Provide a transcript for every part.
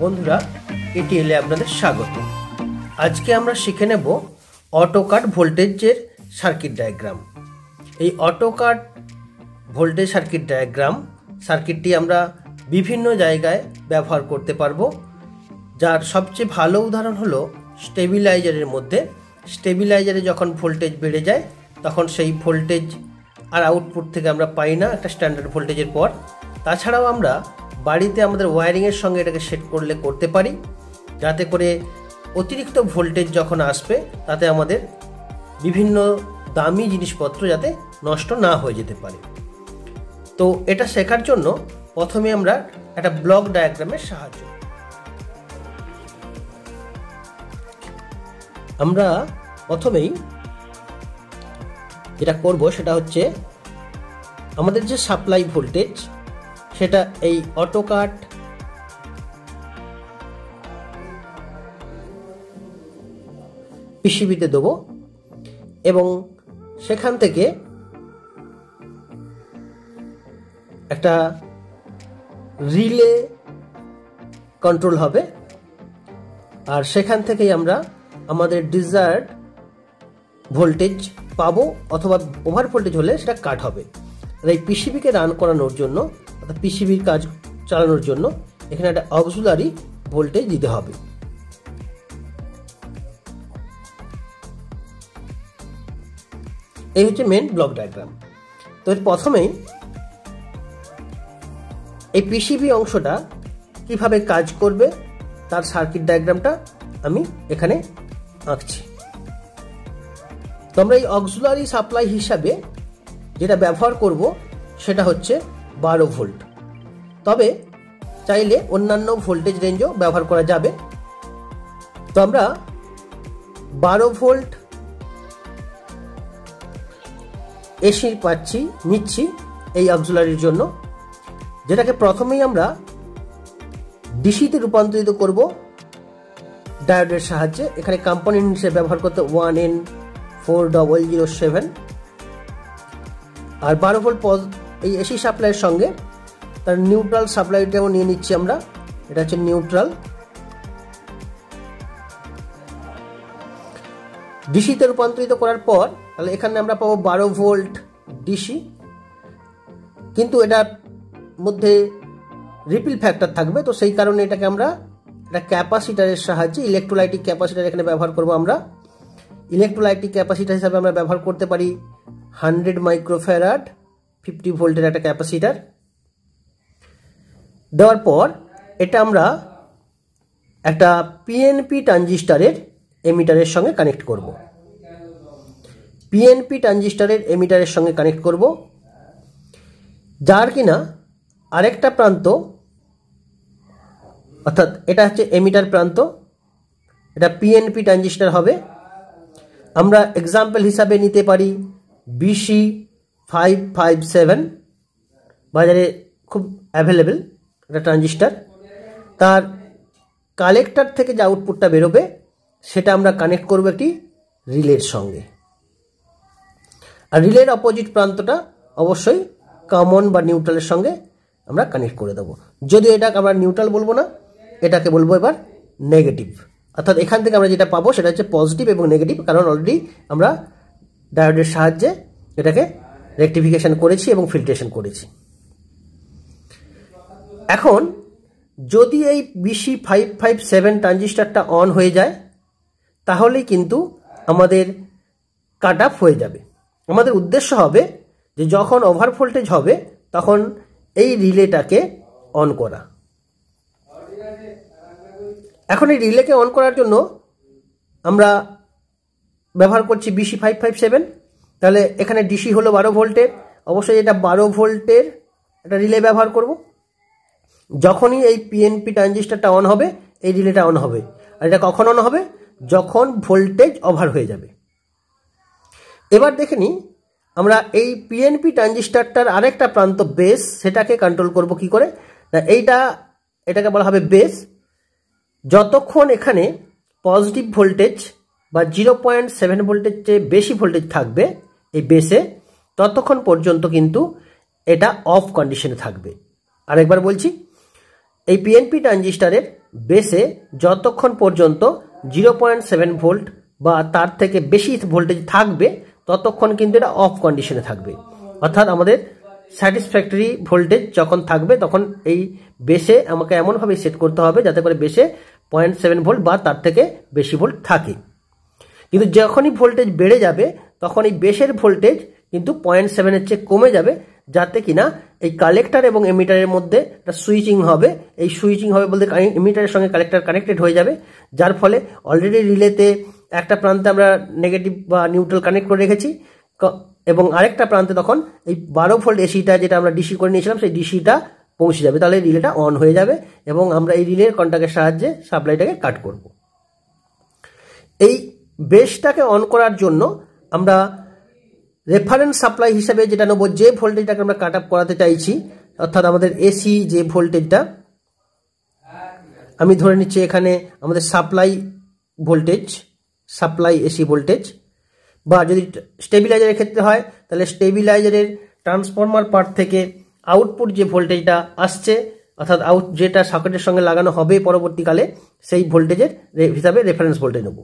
বন্ধুরা, এটিএলে আপনাদের স্বাগত। আজকে আমরা শিখে নেব অটোকাট ভোল্টেজের সার্কিট ডায়াগ্রাম। এই অটোকাট ভোল্টেজ সার্কিট ডায়াগ্রাম সার্কিটটি আমরা বিভিন্ন জায়গায় ব্যবহার করতে পারবো, যার সবচেয়ে ভালো উদাহরণ হলো স্টেবিলাইজারের মধ্যে। স্টেবিলাইজারে যখন ভোল্টেজ বেড়ে যায় তখন সেই ভোল্টেজ আর আউটপুট থেকে আমরা পাই না একটা স্ট্যান্ডার্ড ভোল্টেজের পর। তাছাড়াও আমরা বাড়িতে আমাদের ওয়্যারিংয়ের সঙ্গে এটাকে সেট করলে করতে পারি, যাতে করে অতিরিক্ত ভোল্টেজ যখন আসবে তাতে আমাদের বিভিন্ন দামি জিনিসপত্র যাতে নষ্ট না হয়ে যেতে পারে। তো এটা শেখার জন্য প্রথমে আমরা একটা ব্লক ডায়াগ্রামের সাহায্য আমরা প্রথমেই যেটা করব সেটা হচ্ছে আমাদের যে সাপ্লাই ভোল্টেজ সেটা এই অটোকাট পিসিবিতে দেবো এবং সেখান থেকে একটা রিলে কন্ট্রোল হবে, আর সেখান থেকেই আমরা আমাদের ডিজায়ার্ড ভোল্টেজ পাবো, অথবা ওভার ভোল্টেজ হলে সেটা কাট হবে। আর এই পিসিবিকে রান করানোর জন্য অর্থাৎ পিসিবির কাজ চালানোর জন্য এখানে একটা অক্সিলারি ভোল্টেজ দিতে হবে। এই হচ্ছে মেন ব্লক ডায়াগ্রাম। তো এর প্রথমেই এই পিসিবি অংশটা কিভাবে কাজ করবে তার সার্কিট ডায়াগ্রামটা আমি এখানে আঁকছি। তো আমরা এই অক্সিলারি সাপ্লাই হিসাবে যেটা ব্যবহার করব সেটা হচ্ছে 12 ভোল্ট। তবে চাইলে অন্যান্য ভোল্টেজ রেঞ্জও ব্যবহার করা যাবে। তো আমরা 12 ভোল্ট এসি নিচ্ছি এই অক্সিলারির জন্য, যেটাকে প্রথমেই আমরা ডিসিতে রূপান্তরিত করব ডায়োডের সাহায্যে। এখানে কম্পোনেন্ট হিসেবে ব্যবহার করতে 1N4007 আর 12 ভোল্ট এই এসি সাপ্লাইয়ের সঙ্গে তার নিউট্রাল সাপ্লাইটাও নিয়ে নিচ্ছি আমরা। এটা হচ্ছে নিউট্রাল। ডিসিতে রূপান্তরিত করার পর তাহলে এখানে আমরা পাবো 12 ভোল্ট ডিসি, কিন্তু এটার মধ্যে রিপিল ফ্যাক্টর থাকবে। তো সেই কারণে এটাকে আমরা একটা ক্যাপাসিটারের সাহায্যে ইলেকট্রোলাইটিক ক্যাপাসিটার এখানে ব্যবহার করব। আমরা ইলেকট্রোলাইটিক ক্যাপাসিটার হিসাবে আমরা ব্যবহার করতে পারি 100 মাইক্রোফ্যারাড 50 ভোল্টের একটা ক্যাপাসিটার। দেওয়ার পর এটা আমরা একটা পিএনপি ট্রানজিস্টরের এমিটারের সঙ্গে কানেক্ট করব। পিএনপি ট্রানজিস্টরের এমিটারের সঙ্গে কানেক্ট করব, যার কিনা আরেকটা প্রান্ত, অর্থাৎ এটা হচ্ছে এমিটার প্রান্ত, এটা পিএনপি ট্রানজিস্টর হবে। আমরা এক্সাম্পল হিসাবে নিতে পারি BC557, বাজারে খুব অ্যাভেলেবেল একটা ট্রানজিস্টর। তার কালেক্টর থেকে যে আউটপুটটা বেরোবে সেটা আমরা কানেক্ট করব একটি রিলের সঙ্গে, আর রিলের অপোজিট প্রান্তটা অবশ্যই কমন বা নিউট্রালের সঙ্গে আমরা কানেক্ট করে দেবো। যদিও এটাকে আমরা নিউট্রাল বলবো না, এটাকে বলবো এবার নেগেটিভ। অর্থাৎ এখান থেকে আমরা যেটা পাবো সেটা হচ্ছে পজিটিভ এবং নেগেটিভ, কারণ অলরেডি আমরা ডায়োডের সাহায্যে এটাকে রেকটিফিকেশন করেছি এবং ফিল্ট্রেশন করেছি। এখন যদি এই BC557 ট্রানজিস্টরটা অন হয়ে যায় তাহলেই কিন্তু আমাদের কাট অফ হয়ে যাবে। আমাদের উদ্দেশ্য হবে যে যখন ওভার ভোল্টেজ হবে তখন এই রিলেটাকে অন করা। এখন এই রিলেকে অন করার জন্য আমরা ব্যবহার করছি BC557। তাহলে এখানে ডিসি হলো 12 ভোল্টের, অবশ্যই এটা 12 ভোল্টের একটা রিলে ব্যবহার করব। যখনই এই পিএনপি ট্রানজিস্টরটা অন হবে এই রিলেটা অন হবে। আর এটা কখন অন হবে? যখন ভোল্টেজ ওভার হয়ে যাবে। এবার দেখে নিই আমরা এই পিএনপি ট্রানজিস্টরটার আরেকটা প্রান্ত বেস, সেটাকে কন্ট্রোল করব কি করে না, এটাকে বলা হবে বেস। যতক্ষণ এখানে পজিটিভ ভোল্টেজ বা 0.7 ভোল্টের চেয়ে বেশি ভোল্টেজ থাকবে এই বেসে, ততক্ষণ পর্যন্ত কিন্তু এটা অফ কন্ডিশনে থাকবে। আরেকবার বলছি, এই পিএনপি ট্রানজিস্টরের বেসে যতক্ষণ পর্যন্ত 0.7 ভোল্ট বা তার থেকে বেশি ভোল্টেজ থাকবে ততক্ষণ কিন্তু এটা অফ কন্ডিশনে থাকবে। অর্থাৎ আমাদের স্যাটিসফ্যাক্টরি ভোল্টেজ যখন থাকবে তখন এই বেসে আমাকে এমনভাবে সেট করতে হবে যাতে করে বেসে 0.7 ভোল্ট বা তার থেকে বেশি ভোল্ট থাকে। কিন্তু যখনই ভোল্টেজ বেড়ে যাবে তখন এই বেসের ভোল্টেজ কিন্তু 0.7-এর চেয়ে কমে যাবে, যাতে কিনা এই কালেক্টর এবং এমিটারের মধ্যে একটা সুইচিং হবে। এই সুইচিং হবে বলতে এমিটারের সঙ্গে কালেক্টর কানেক্টেড হয়ে যাবে, যার ফলে অলরেডি রিলেতে একটা প্রান্তে আমরা নেগেটিভ বা নিউট্রাল কানেক্ট করে রেখেছি এবং আরেকটা প্রান্তে তখন এই 12 ভোল্ট এসিটা যেটা আমরা ডিসি করে নিয়েছিলাম সেই ডিসিটা পৌঁছে যাবে। তাহলে রিলেটা অন হয়ে যাবে এবং আমরা এই রিলের কন্ট্যাক্টের সাহায্যে সাপ্লাইটাকে কাট করব। এই বেসটাকে অন করার জন্য আমরা রেফারেন্স সাপ্লাই হিসেবে যেটা নেব, যে ভোল্টেজটাকে আমরা কাট আপ করাতে চাইছি, অর্থাৎ আমাদের এসি যে ভোল্টেজটা আমি ধরে নিচ্ছি এখানে আমাদের supply voltage, supply AC voltage, বা যদি স্টেবিলাইজারের ক্ষেত্রে হয় তাহলে স্টেবিলাইজারের ট্রান্সফরমার পার্ট থেকে আউটপুট যে ভোল্টেজটা আসছে, অর্থাৎ যেটা সকেটের সঙ্গে লাগানো হবে পরবর্তীকালে, সেই ভোল্টেজের হিসাবে রেফারেন্স ভোল্টেজ নেব।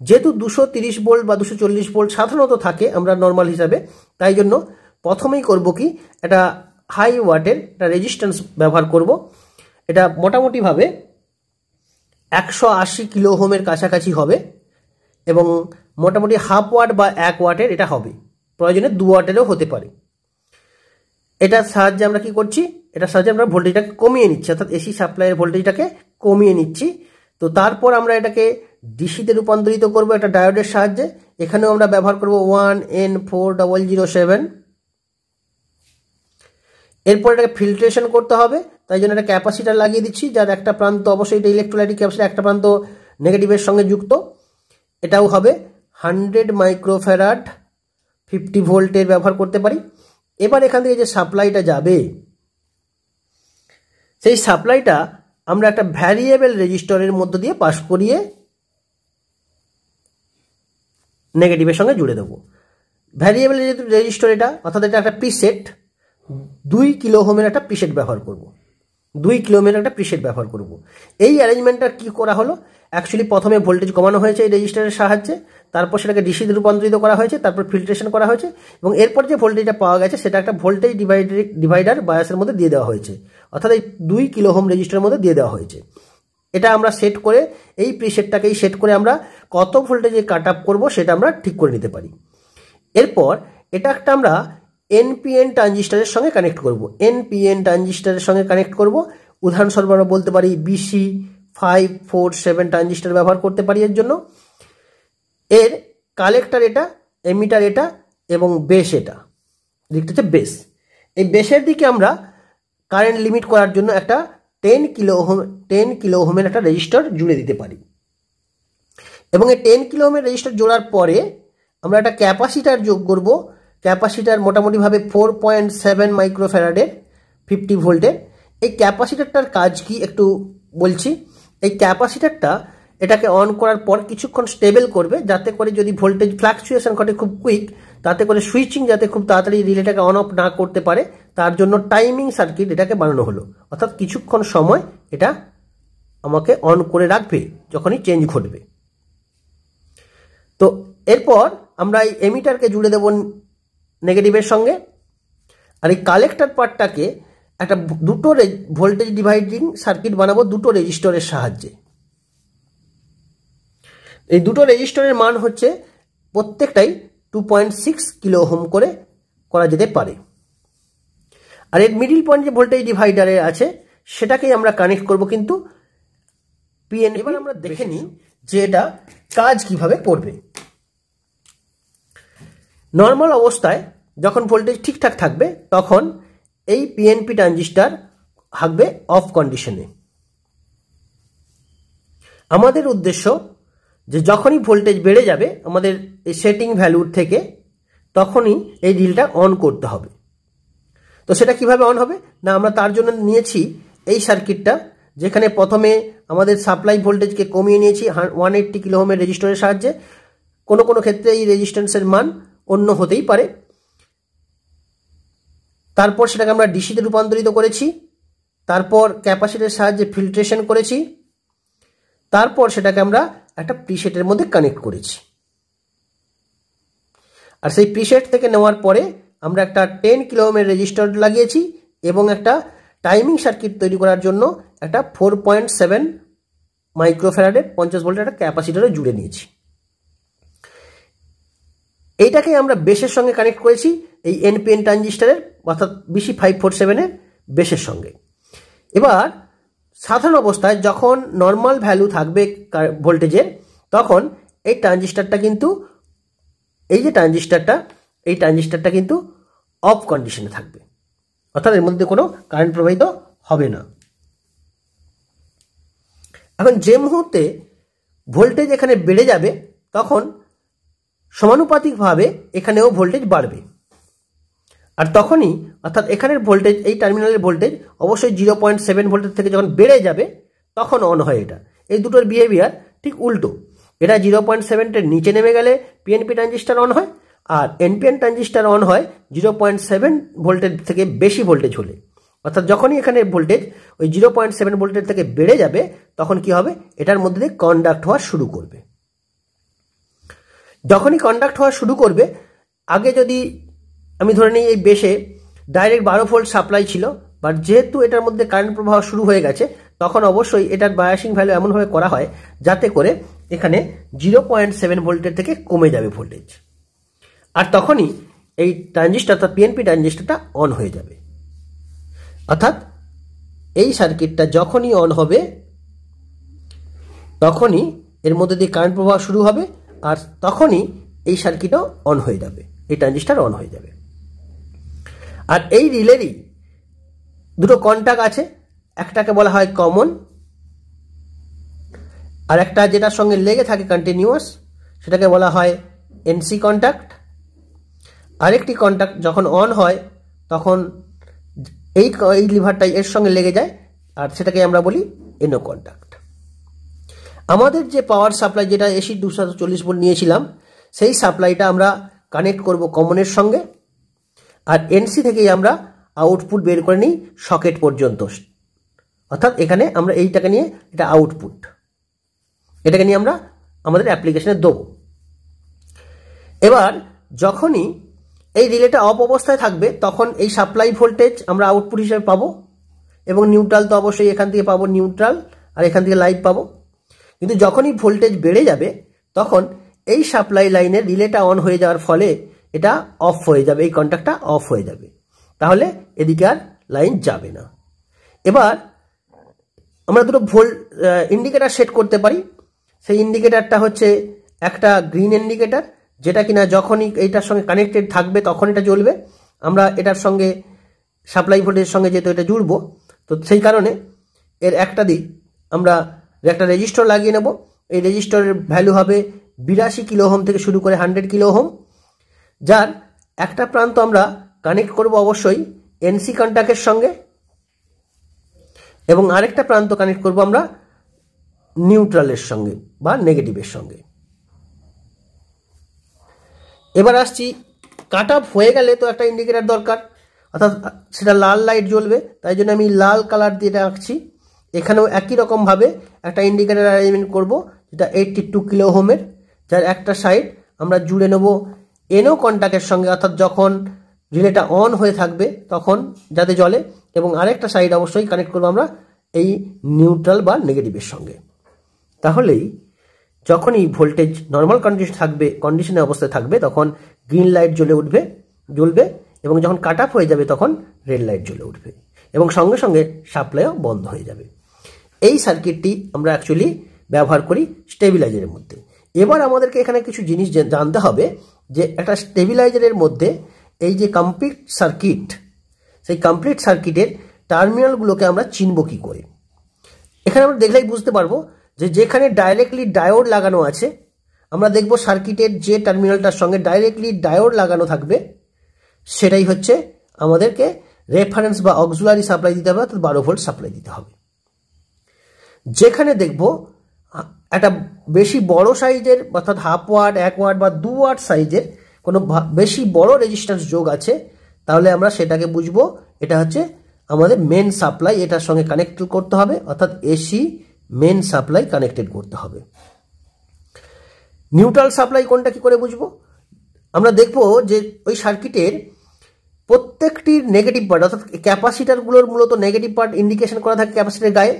যেহেতু 230 ভোল্ট বা 240 ভোল্ট সাধারণত থাকে আমরা নর্মাল হিসাবে, তাই জন্য প্রথমেই করব কি একটা হাই ওয়াটের একটা রেজিস্ট্যান্স ব্যবহার করব। এটা মোটামুটিভাবে 180 কিলো ওহমের কাছাকাছি হবে এবং মোটামুটি হাফ ওয়াট বা 1 ওয়াটের এটা হবে, প্রয়োজনে 2 ওয়াটেরও হতে পারে। এটার সাহায্যে আমরা কি করছি, এটার সাহায্যে আমরা ভোল্টেজটাকে কমিয়ে নিচ্ছি, অর্থাৎ এসি সাপ্লাইয়ের ভোল্টেজটাকে কমিয়ে নিচ্ছি। তো তারপর আমরা এটাকে ডিসিতে রূপান্তরিত করব একটা ডায়োডের সাহায্যে। এখানেও আমরা ব্যবহার করব 1N4007। এরপর এটাকে ফিল্ট্রেশন করতে হবে, তাই জন্য একটা ক্যাপাসিটার লাগিয়ে দিচ্ছি, যার একটা প্রান্ত অবশ্যই এটা ইলেকট্রোলাইটিক ক্যাপাসিটার, একটা প্রান্ত নেগেটিভের সঙ্গে যুক্ত। এটাও হবে 100 মাইক্রোফ্যারাড 50 ভোল্টের ব্যবহার করতে পারি। এবার এখান থেকে যে সাপ্লাইটা যাবে সেই সাপ্লাইটা আমরা একটা ভ্যারিয়েবল রেজিস্টরের মধ্য দিয়ে পাস করিয়ে নেগেটিভের সঙ্গে জুড়ে দেবো। ভ্যারিয়েবল রেজিস্টর এটা, অর্থাৎ এটা একটা প্রিসেট, 2 কিলো ওহমের একটা প্রিসেট ব্যবহার করব। 2 কিলো ওহমের একটা প্রিসেট ব্যবহার করব। এই অ্যারেঞ্জমেন্টটা কি করা হলো, অ্যাকচুয়ালি প্রথমে ভোল্টেজ কমানো হয়েছে এই রেজিস্টারের সাহায্যে, তারপর সেটাকে ডিসিতে রূপান্তরিত করা হয়েছে, তারপর ফিল্ট্রেশন করা হয়েছে এবং এরপর যে ভোল্টেজটা পাওয়া গেছে সেটা একটা ভোল্টেজ ডিভাইডার বায়াসের মধ্যে দিয়ে দেওয়া হয়েছে, অর্থাৎ এই 2 কিলো ওহম রেজিস্টারের মধ্যে দিয়ে দেওয়া হয়েছে। এটা আমরা সেট করে এই প্রিসেটটাকেই সেট করে আমরা কত ভোল্টেজে কাট আপ করবো সেটা আমরা ঠিক করে নিতে পারি। এরপর এটা একটা আমরা এনপিএন ট্রানজিস্টারের সঙ্গে কানেক্ট করব। এনপিএন ট্রানজিস্টারের সঙ্গে কানেক্ট করব, উদাহরণস্বরূপ আমরা বলতে পারি BC547 ট্রানজিস্টার ব্যবহার করতে পারি এর জন্য। এর কালেক্টর এটা, এমিটার এটা এবং বেস এটা, দিকটা হচ্ছে বেস। এই বেসের দিকে আমরা কারেন্ট লিমিট করার জন্য একটা 10 কিলো ওহমের একটা রেজিস্টার জুড়ে দিতে পারি এবং এই 10 কিলো ওহমের রেজিস্টার জোড়ার পরে আমরা একটা ক্যাপাসিটার যোগ করব। ক্যাপাসিটার মোটামুটিভাবে 4.7 মাইক্রোফ্যারাডের 50 ভোল্টের। এই ক্যাপাসিটারটার কাজ কি একটু বলছি। এই ক্যাপাসিটারটা এটাকে অন করার পর কিছুক্ষণ স্টেবল করবে, যাতে করে যদি ভোল্টেজ ফ্লাকচুয়েশন ঘটে খুব কুইক, তাতে করে সুইচিং যাতে খুব তাড়াতাড়ি রিলেটাকে অন অফ না করতে পারে, তার জন্য টাইমিং সার্কিট এটাকে বানানো হলো। অর্থাৎ কিছুক্ষণ সময় এটা আমাকে অন করে রাখবে যখনই চেঞ্জ ঘটবে। তো এরপর আমরা এই এমিটারকে জুড়ে দেব নেগেটিভের সঙ্গে, আর এই কালেক্টর পার্টটাকে একটা দুটো ভোল্টেজ ডিভাইডিং সার্কিট বানাবো দুটো রেজিস্টরের সাহায্যে। এই দুটো রেজিস্টরের মান হচ্ছে প্রত্যেকটাই 2.6 কিলো ওহম করে করা যেতে পারে। আর এর মিডিল পয়েন্ট যে ভোল্টেজ ডিভাইডারে আছে সেটাকেই আমরা কানেক্ট করব কিন্তু পিএন। এবার আমরা দেখে নিই যে এটা কাজ কিভাবে করবে। নর্মাল অবস্থায় যখন ভোল্টেজ ঠিকঠাক থাকবে তখন এই পিএনপি ট্রানজিস্টার থাকবে অফ কন্ডিশনে। আমাদের উদ্দেশ্য যে যখনই ভোল্টেজ বেড়ে যাবে আমাদের এই সেটিং ভ্যালুর থেকে, তখনই এই রিলটা অন করতে হবে। তো সেটা কিভাবে অন হবে না, আমরা তার জন্য নিয়েছি এই সার্কিটটা, যেখানে প্রথমে আমাদের সাপ্লাই ভোল্টেজকে কমিয়ে নিয়েছি 180 কিলো ওহমের রেজিস্টরের সাহায্যে। কোনো কোনো ক্ষেত্রে এই রেজিস্ট্যান্সের মান অন্য হতেই পারে। তারপর সেটাকে আমরা ডিসিতে রূপান্তরিত করেছি, তারপর ক্যাপাসিটরের সাহায্যে ফিল্ট্রেশন করেছি, তারপর সেটাকে আমরা একটা প্রিসেটের মধ্যে কানেক্ট করেছি। আর সেই প্রিসেট থেকে নেওয়ার পরে আমরা একটা 10 কিলো ওহমের রেজিস্টার লাগিয়েছি এবং একটা টাইমিং সার্কিট তৈরি করার জন্য একটা 4.7 মাইক্রোফ্যারাডের 50 ভোল্টের একটা ক্যাপাসিটরও জুড়ে নিয়েছি। এইটাকে আমরা বেসের সঙ্গে কানেক্ট করেছি, এই এনপিএন ট্রানজিস্টারের অর্থাৎ BC547 বেসের সঙ্গে। এবার সাধারণ অবস্থায় যখন নর্মাল ভ্যালু থাকবে ভোল্টেজের, তখন এই ট্রানজিস্টারটা কিন্তু এই ট্রানজিস্টারটা কিন্তু অফ কন্ডিশনে থাকবে, অর্থাৎ এর মধ্যে কোনো কারেন্ট প্রবাহিত হবে না। এখন যে মুহূর্তে ভোল্টেজ এখানে বেড়ে যাবে তখন সমানুপাতিকভাবে এখানেও ভোল্টেজ বাড়বে, আর তখনই অর্থাৎ এখানের ভোল্টেজ, এই টার্মিনালের ভোল্টেজ অবশ্যই 0.7 ভোল্টের থেকে যখন বেড়ে যাবে তখন অন হয়। এই দুটোর বিহেভিয়ার ঠিক উল্টো। এটা 0.7-এর নিচে নেমে গেলে পিএনপি ট্রানজিস্টার অন হয়, আর এনপিএন ট্রানজিস্টার অন হয় 0.7 ভোল্টের থেকে বেশি ভোল্টেজ হলে। অর্থাৎ যখনই এখানে ভোল্টেজ ওই 0.7 ভোল্টের থেকে বেড়ে যাবে তখন কি হবে, এটার মধ্যে দিয়ে কন্ডাক্ট হওয়া শুরু করবে। যখনই কন্ডাক্ট হওয়া শুরু করবে, আগে যদি আমি ধরে নিই এই বেসে ডাইরেক্ট 12 ভোল্ট সাপ্লাই ছিল, বাট যেহেতু এটার মধ্যে কারেন্ট প্রবাহ শুরু হয়ে গেছে তখন অবশ্যই এটার বায়াসিং ভ্যালু এমনভাবে করা হয় যাতে করে এখানে 0.7 ভোল্টের থেকে কমে যাবে ভোল্টেজ, আর তখনই এই ট্রানজিস্টার অর্থাৎ পিএনপি ট্রানজিস্টারটা অন হয়ে যাবে। অর্থাৎ এই সার্কিটটা যখনই অন হবে তখনই এর মধ্যে দিয়ে কারেন্ট প্রবাহ শুরু হবে, আর তখনই এই সার্কিটও অন হয়ে যাবে, এই ট্রানজিস্টার অন হয়ে যাবে। আর এই রিলেরই দুটো কন্টাক্ট আছে, একটাকে বলা হয় কমন, আর একটা যেটার সঙ্গে লেগে থাকে কন্টিনিউয়াস সেটাকে বলা হয় এনসি কন্টাক্ট। আরেকটি কন্টাক্ট যখন অন হয় তখন এই লিভারটাই এর সঙ্গে লেগে যায়, আর সেটাকে আমরা বলি এনও কন্টাক্ট। আমাদের যে পাওয়ার সাপ্লাই, যেটা এসি 240 ভোল্ট নিয়েছিলাম, সেই সাপ্লাইটা আমরা কানেক্ট করব কমনের সঙ্গে, আর এনসি থেকেই আমরা আউটপুট বের করে নিই সকেট পর্যন্ত। অর্থাৎ এখানে আমরা এইটাকে নিয়ে, এটা আউটপুট, এটাকে নিয়ে আমরা আমাদের অ্যাপ্লিকেশনে দেবো। এবার যখনই এই রিলেটা অফ অবস্থায় থাকবে তখন এই সাপ্লাই ভোল্টেজ আমরা আউটপুট হিসেবে পাবো, এবং নিউট্রাল তো অবশ্যই এখান থেকে পাবো নিউট্রাল, আর এখান থেকে লাইভ পাবো। কিন্তু যখনই ভোল্টেজ বেড়ে যাবে তখন এই সাপ্লাই লাইনের রিলেটা অন হয়ে যাওয়ার ফলে এটা অফ হয়ে যাবে, এই কন্ট্যাক্টটা অফ হয়ে যাবে, তাহলে এদিকে আর লাইন যাবে না। এবার আমরা দুটো ইন্ডিকেটার সেট করতে পারি। সেই ইন্ডিকেটারটা হচ্ছে একটা গ্রিন ইন্ডিকেটার, যেটা কিনা যখনই এইটার সঙ্গে কানেক্টেড থাকবে তখন এটা জ্বলবে। আমরা এটার সঙ্গে সাপ্লাই ভোল্টেজের সঙ্গে যেহেতু এটা জুড়বো, তো সেই কারণে এর একটা দিক আমরা একটা রেজিস্টার লাগিয়ে নেব। এই রেজিস্টারের ভ্যালু হবে 82 কিলো ওহম থেকে শুরু করে 100 কিলো ওহম, যার একটা প্রান্ত আমরা কানেক্ট করব অবশ্যই এনসি কন্টাক্টের সঙ্গে, এবং আরেকটা প্রান্ত কানেক্ট করব আমরা নিউট্রালের সঙ্গে বা নেগেটিভের সঙ্গে। এবার আসছি, কাট অফ হয়ে গেলে তো একটা ইন্ডিকেটার দরকার, অর্থাৎ সেটা লাল লাইট জ্বলবে, তাই জন্য আমি লাল কালার দিয়ে আঁকছি। এখানেও একই রকমভাবে একটা ইন্ডিকেটার অ্যারেঞ্জমেন্ট করব, যেটা 82 কিলো ওহমের, যার একটা সাইড আমরা জুড়ে নেব এনও কন্টাক্টের সঙ্গে, অর্থাৎ যখন রিলেটা অন হয়ে থাকবে তখন যাতে জ্বলে, এবং আরেকটা সাইড অবশ্যই কানেক্ট করবো আমরা এই নিউট্রাল বা নেগেটিভের সঙ্গে। তাহলেই যখনই ভোল্টেজ নর্মাল কন্ডিশনে অবস্থায় থাকবে তখন গ্রিন লাইট জ্বলবে, এবং যখন কাট অফ হয়ে যাবে তখন রেড লাইট জ্বলে উঠবে, এবং সঙ্গে সঙ্গে সাপ্লাইও বন্ধ হয়ে যাবে। এই সার্কিটটি আমরা অ্যাকচুয়ালি ব্যবহার করি স্টেবিলাইজারের মধ্যে। এবার আমাদেরকে এখানে কিছু জিনিস জানতে হবে, যে একটা স্টেবিলাইজারের মধ্যে এই যে কমপ্লিট সার্কিট, সেই কমপ্লিট সার্কিটের টার্মিনালগুলোকে আমরা চিনব কী করে। এখানে আমরা দেখলেই বুঝতে পারবো যে যেখানে ডাইরেক্টলি ডায়োড লাগানো আছে, আমরা দেখব সার্কিটের যে টার্মিনালটার সঙ্গে ডাইরেক্টলি ডায়োড লাগানো থাকবে সেটাই হচ্ছে আমাদেরকে রেফারেন্স বা অক্সিলারি সাপ্লাই দিতে হবে, অর্থাৎ 12 ভোল্ট সাপ্লাই দিতে হবে। যেখানে দেখব একটা বেশি বড় সাইজের, অর্থাৎ 1/2 ওয়াট 1 ওয়াট বা 2 ওয়াট সাইজের কোনো বেশি বড় রেজিস্ট্যান্স যোগ আছে, তাহলে আমরা সেটাকে বুঝবো এটা হচ্ছে আমাদের মেন সাপ্লাই, এটার সঙ্গে কানেক্ট করতে হবে, অর্থাৎ এসি মেন সাপ্লাই কানেক্টেড করতে হবে। নিউট্রাল সাপ্লাই কোনটা কি করে বুঝবো? আমরা দেখব যে ওই সার্কিটের প্রত্যেকটির নেগেটিভ পার্ট, অর্থাৎ ক্যাপাসিটারগুলোর মূলত নেগেটিভ পার্ট ইন্ডিকেশন করা থাকে ক্যাপাসিটারের গায়ে।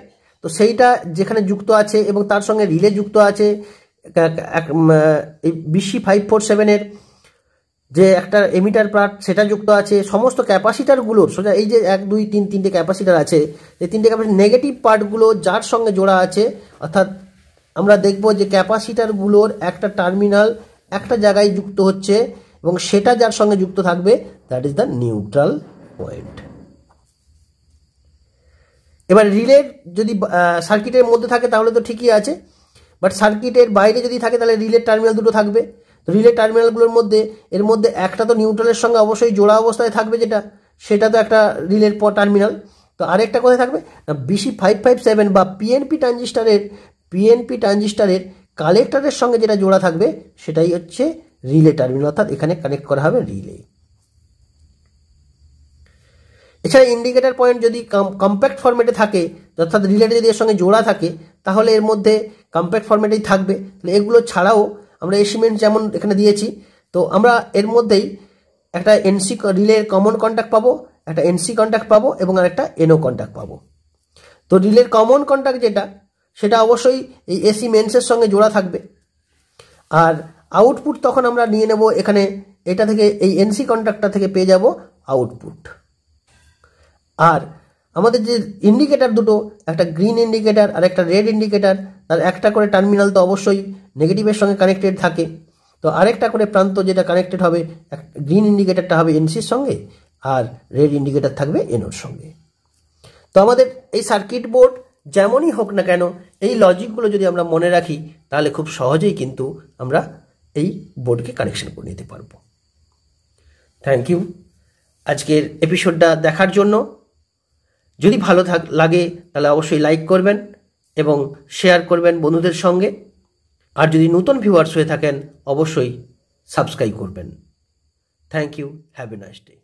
তো সেইটা যেখানে যুক্ত আছে এবং তার সঙ্গে রিলে যুক্ত আছে, এই BC547-এর যে একটা এমিটার পার্ট সেটা যুক্ত আছে। সমস্ত ক্যাপাসিটারগুলোর সোজা এই যে 1 2 3 তিনটে ক্যাপাসিটার আছে, এই তিনটে ক্যাপাসিটার নেগেটিভ পার্টগুলো যার সঙ্গে জোড়া আছে, অর্থাৎ আমরা দেখব যে ক্যাপাসিটারগুলোর একটা টার্মিনাল একটা জায়গায় যুক্ত হচ্ছে এবং সেটা যার সঙ্গে যুক্ত থাকবে that is the neutral point. এবার রিলের যদি সার্কিটের মধ্যে থাকে তাহলে তো ঠিকই আছে, বাট সার্কিটের বাইরে যদি থাকে তাহলে রিলের টার্মিনাল দুটো থাকবে। তো রিলে টার্মিনালগুলোর মধ্যে এর মধ্যে একটা তো নিউট্রালের সঙ্গে অবশ্যই জোড়া অবস্থায় থাকবে, সেটা তো একটা রিলের টার্মিনাল। তো আরেকটা কোথায় থাকবে না, BC557 বা পিএনপি ট্রানজিস্টারের কালেক্টরের সঙ্গে যেটা জোড়া থাকবে সেটাই হচ্ছে রিলে টার্মিনাল, অর্থাৎ এখানে কানেক্ট করা হবে রিলে। এছাড়া ইন্ডিকেটার পয়েন্ট যদি কম্প্যাক্ট ফরম্যাটে থাকে, অর্থাৎ রিলেটা যদি এর সঙ্গে জোড়া থাকে তাহলে এর মধ্যে কম্প্যাক্ট ফরম্যাটেই থাকবে। তাহলে এগুলো ছাড়াও আমরা এসিমেন্ট যেমন এখানে দিয়েছি, তো আমরা এর মধ্যেই একটা এনসি রিলের কমন কন্ট্যাক্ট পাবো, একটা এনসি কন্ট্যাক্ট পাবো এবং আরেকটা এনও কন্ট্যাক্ট পাবো। তো রিলের কমন কন্ট্যাক্ট সেটা অবশ্যই এই এসি মেন্সের সঙ্গে জোড়া থাকবে। আর আউটপুট তখন আমরা নিয়ে নেব এখানে, এটা থেকে এই এনসি কন্ট্যাক্টটা থেকে পেয়ে যাব আউটপুট। আর আমাদের যে ইন্ডিকেটার দুটো, একটা গ্রিন ইন্ডিকেটার আর একটা রেড ইন্ডিকেটার, তার একটা করে টার্মিনাল তো অবশ্যই নেগেটিভের সঙ্গে কানেক্টেড থাকে। তো আরেকটা করে প্রান্ত যেটা কানেক্টেড হবে, গ্রিন ইন্ডিকেটারটা হবে এনসির সঙ্গে আর রেড ইন্ডিকেটার থাকবে এনোর সঙ্গে। তো আমাদের এই সার্কিট বোর্ড যেমনই হোক না কেন, এই লজিকগুলো যদি আমরা মনে রাখি তাহলে খুব সহজেই কিন্তু আমরা এই বোর্ডকে কানেকশন করে নিতে পারবো। থ্যাংক ইউ আজকের এপিসোডটা দেখার জন্য। যদি ভালো লাগে তাহলে অবশ্যই লাইক করবেন এবং শেয়ার করবেন বন্ধুদের সঙ্গে। আর যদি নতুন ভিউয়ার্স হয়ে থাকেন অবশ্যই সাবস্ক্রাইব করবেন। Thank you, have a nice day.